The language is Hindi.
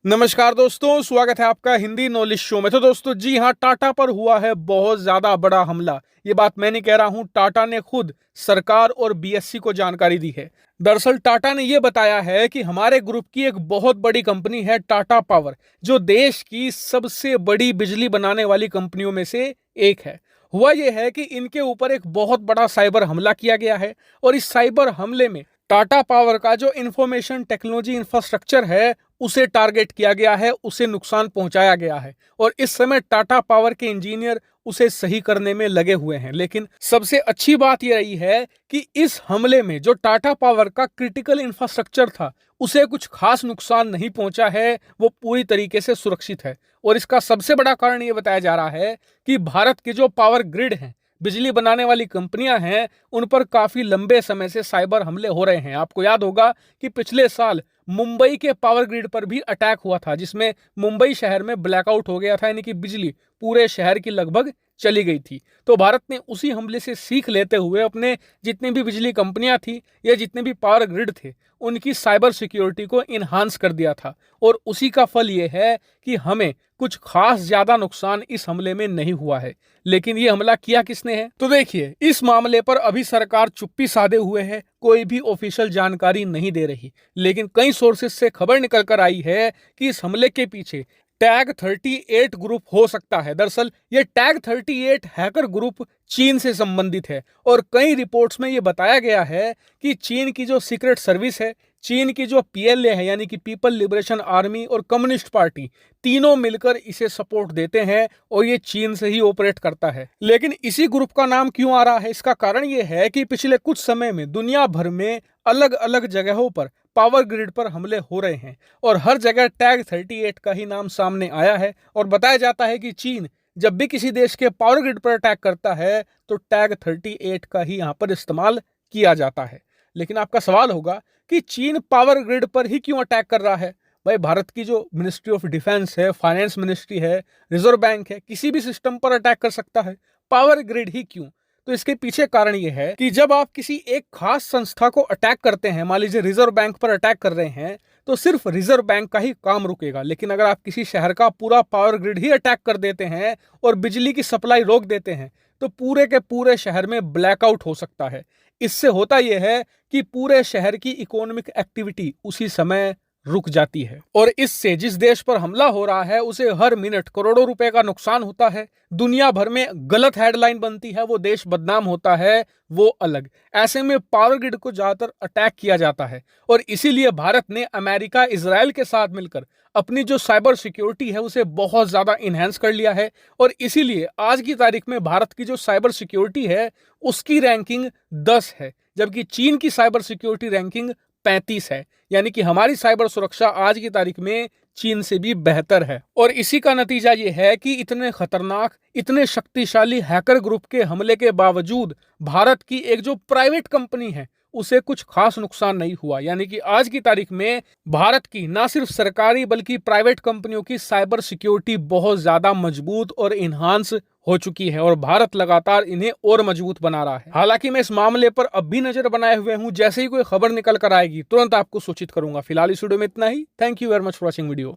नमस्कार दोस्तों, स्वागत है आपका हिंदी नॉलेज शो में। तो दोस्तों जी हाँ, टाटा पर हुआ है बहुत ज्यादा बड़ा हमला। ये बात मैं नहीं कह रहा हूं, टाटा ने खुद सरकार और बीएससी को जानकारी दी है। दरअसल टाटा ने यह बताया है कि हमारे ग्रुप की एक बहुत बड़ी कंपनी है टाटा पावर, जो देश की सबसे बड़ी बिजली बनाने वाली कंपनियों में से एक है। हुआ यह है कि इनके ऊपर एक बहुत बड़ा साइबर हमला किया गया है और इस साइबर हमले में टाटा पावर का जो इंफॉर्मेशन टेक्नोलॉजी इंफ्रास्ट्रक्चर है उसे टारगेट किया गया है, उसे नुकसान पहुंचाया गया है और इस समय टाटा पावर के इंजीनियर उसे सही करने में लगे हुए हैं। लेकिन सबसे अच्छी बात यह रही है कि इस हमले में जो टाटा पावर का क्रिटिकल इंफ्रास्ट्रक्चर था उसे कुछ खास नुकसान नहीं पहुंचा है, वो पूरी तरीके से सुरक्षित है। और इसका सबसे बड़ा कारण यह बताया जा रहा है कि भारत के जो पावर ग्रिड हैं, बिजली बनाने वाली कंपनियां हैं, उन पर काफी लंबे समय से साइबर हमले हो रहे हैं। आपको याद होगा कि पिछले साल मुंबई के पावर ग्रिड पर भी अटैक हुआ था, जिसमें मुंबई शहर में ब्लैकआउट हो गया था, यानी कि बिजली पूरे शहर की लगभग चली गई थी। तो भारत ने उसी हमले से सीख लेते हुए अपने जितनी भी बिजली कंपनियां थी या जितने भी पावर ग्रिड थे उनकी साइबर सिक्योरिटी को इन्हांस कर दिया था और उसी का फल ये है कि हमें कुछ खास ज्यादा नुकसान इस हमले में नहीं हुआ है। लेकिन ये हमला किया किसने है? तो देखिए, इस मामले पर अभी सरकार चुप्पी साधे हुए है, कोई भी ऑफिशियल जानकारी नहीं दे रही। लेकिन कई सोर्सेज से खबर निकल कर आई है कि इस हमले के पीछे टैग 38 ग्रुप हो सकता है। दरअसल ये टैग 38 हैकर ग्रुप चीन से संबंधित है और कई रिपोर्ट्स में ये बताया गया है कि चीन की जो सीक्रेट सर्विस है, चीन की जो पीएलए है यानी कि पीपल लिबरेशन आर्मी और कम्युनिस्ट पार्टी, तीनों मिलकर इसे सपोर्ट देते हैं और ये चीन से ही ऑपरेट करता है। लेकिन इसी ग्रुप का नाम क्यों आ रहा है? इसका कारण ये है कि पिछले कुछ समय में दुनिया भर में अलग अलग जगहों पर पावर ग्रिड पर हमले हो रहे हैं और हर जगह टैग 38 का ही नाम सामने आया है और बताया जाता है कि चीन जब भी किसी देश के पावर ग्रिड पर अटैक करता है तो टैग 38 का ही यहाँ पर इस्तेमाल किया जाता है। लेकिन आपका सवाल होगा कि चीन पावर ग्रिड पर ही क्यों अटैक कर रहा है? भाई, भारत की जो मिनिस्ट्री ऑफ डिफेंस है, फाइनेंस मिनिस्ट्री है, रिजर्व बैंक है, किसी भी सिस्टम पर अटैक कर सकता है, पावर ग्रिड ही क्यों? तो इसके पीछे कारण यह है कि जब आप किसी एक खास संस्था को अटैक करते हैं, मान लीजिए रिजर्व बैंक पर अटैक कर रहे हैं, तो सिर्फ रिजर्व बैंक का ही काम रुकेगा। लेकिन अगर आप किसी शहर का पूरा पावर ग्रिड ही अटैक कर देते हैं और बिजली की सप्लाई रोक देते हैं तो पूरे के पूरे शहर में ब्लैकआउट हो सकता है। इससे होता यह है कि पूरे शहर की इकोनॉमिक एक्टिविटी उसी समय रुक जाती है और इससे जिस देश पर हमला हो रहा है उसे हर मिनट करोड़ों रुपए का नुकसान होता है। दुनिया भर में गलत हेडलाइन बनती है, वो देश बदनाम होता है, वो अलग। ऐसे में पावर ग्रिड को ज्यादातर अटैक किया जाता है और इसीलिए भारत ने अमेरिका, इजराइल के साथ मिलकर अपनी जो साइबर सिक्योरिटी है उसे बहुत ज्यादा इनहेंस कर लिया है और इसीलिए आज की तारीख में भारत की जो साइबर सिक्योरिटी है उसकी रैंकिंग 10 है, जबकि चीन की साइबर सिक्योरिटी रैंकिंग 35 है। यानी कि हमारी साइबर सुरक्षा आज की तारीख में चीन से भी बेहतर है और इसी का नतीजा ये है कि इतने खतरनाक, इतने शक्तिशाली हैकर ग्रुप के हमले के बावजूद भारत की एक जो प्राइवेट कंपनी है उसे कुछ खास नुकसान नहीं हुआ। यानी कि आज की तारीख में भारत की ना सिर्फ सरकारी बल्कि प्राइवेट कंपनियों की साइबर सिक्योरिटी बहुत ज्यादा मजबूत और इन्हांस हो चुकी है और भारत लगातार इन्हें और मजबूत बना रहा है। हालांकि मैं इस मामले पर अब भी नजर बनाए हुए हूं, जैसे ही कोई खबर निकल कर आएगी तुरंत आपको सूचित करूंगा। फिलहाल इस वीडियो में इतना ही। Thank you very much for watching video.